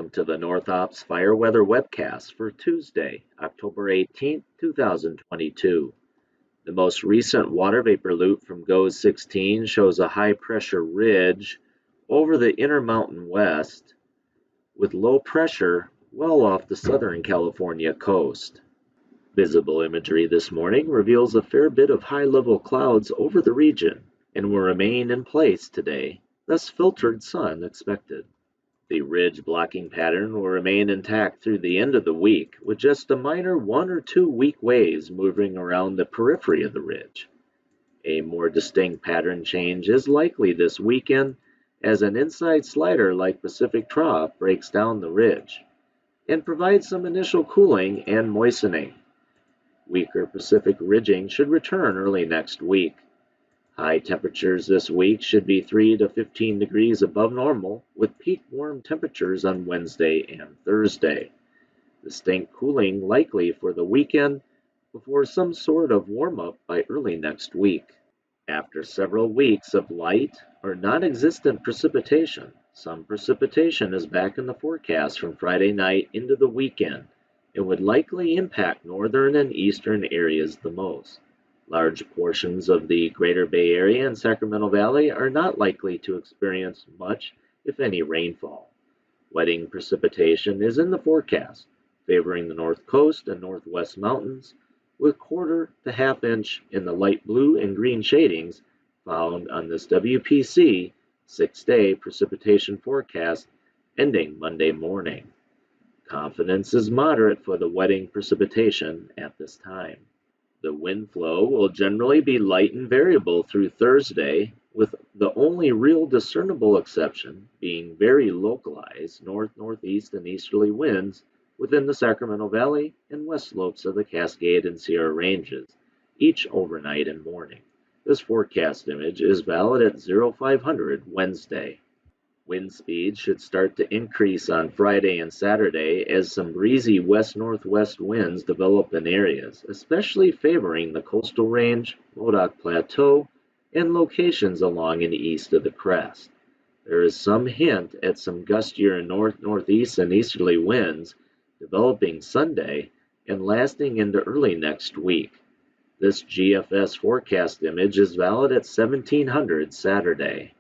Welcome to the North Ops Fire Weather Webcast for Tuesday, October 18th, 2022. The most recent water vapor loop from GOES 16 shows a high pressure ridge over the Intermountain West with low pressure well off the Southern California coast. Visible imagery this morning reveals a fair bit of high-level clouds over the region and will remain in place today, thus filtered sun expected. The ridge blocking pattern will remain intact through the end of the week, with just a minor 1 or 2 weak waves moving around the periphery of the ridge. A more distinct pattern change is likely this weekend as an inside slider like Pacific Trough breaks down the ridge and provides some initial cooling and moistening. Weaker Pacific ridging should return early next week. High temperatures this week should be 3 to 15 degrees above normal, with peak warm temperatures on Wednesday and Thursday. Distinct cooling likely for the weekend before some sort of warm-up by early next week. After several weeks of light or non-existent precipitation, some precipitation is back in the forecast from Friday night into the weekend and would likely impact northern and eastern areas the most. Large portions of the Greater Bay Area and Sacramento Valley are not likely to experience much, if any, rainfall. Wetting precipitation is in the forecast, favoring the north coast and northwest mountains, with 1/4 to 1/2 inch in the light blue and green shadings found on this WPC 6-day precipitation forecast ending Monday morning. Confidence is moderate for the wetting precipitation at this time. The wind flow will generally be light and variable through Thursday, with the only real discernible exception being very localized north, northeast, and easterly winds within the Sacramento Valley and west slopes of the Cascade and Sierra Ranges, each overnight and morning. This forecast image is valid at 0500 Wednesday. Wind speed should start to increase on Friday and Saturday as some breezy west-northwest winds develop in areas, especially favoring the coastal range, Modoc Plateau, and locations along and east of the crest. There is some hint at some gustier north, northeast, and easterly winds developing Sunday and lasting into early next week. This GFS forecast image is valid at 1700 Saturday.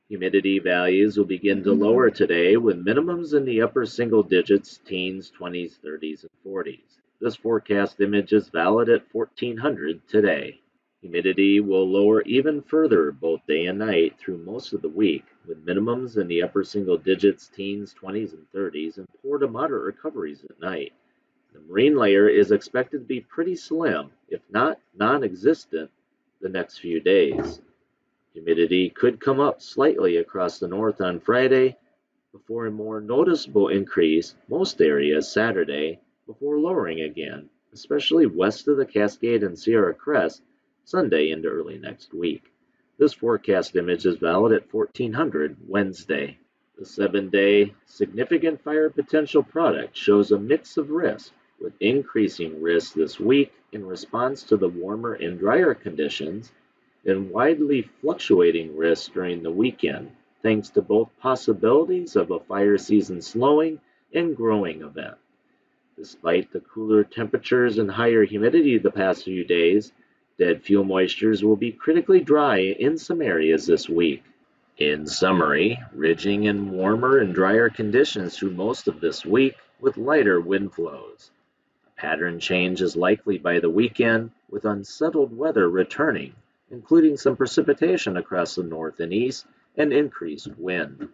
Humidity values will begin to lower today with minimums in the upper single digits, teens, 20s, 30s, and 40s. This forecast image is valid at 1400 today. Humidity will lower even further both day and night through most of the week, with minimums in the upper single digits, teens, 20s, and 30s, and poor to moderate recoveries at night. The marine layer is expected to be pretty slim, if not non-existent, the next few days. Humidity could come up slightly across the north on Friday before a more noticeable increase most areas Saturday before lowering again, especially west of the Cascade and Sierra Crest Sunday into early next week. This forecast image is valid at 1400 Wednesday. The 7-day significant fire potential product shows a mix of risk, with increasing risk this week in response to the warmer and drier conditions and widely fluctuating risk during the weekend, thanks to both possibilities of a fire season slowing and growing event. Despite the cooler temperatures and higher humidity the past few days, dead fuel moistures will be critically dry in some areas this week. In summary, ridging and warmer and drier conditions through most of this week with lighter wind flows. A pattern change is likely by the weekend, with unsettled weather returning, including some precipitation across the north and east and increased wind.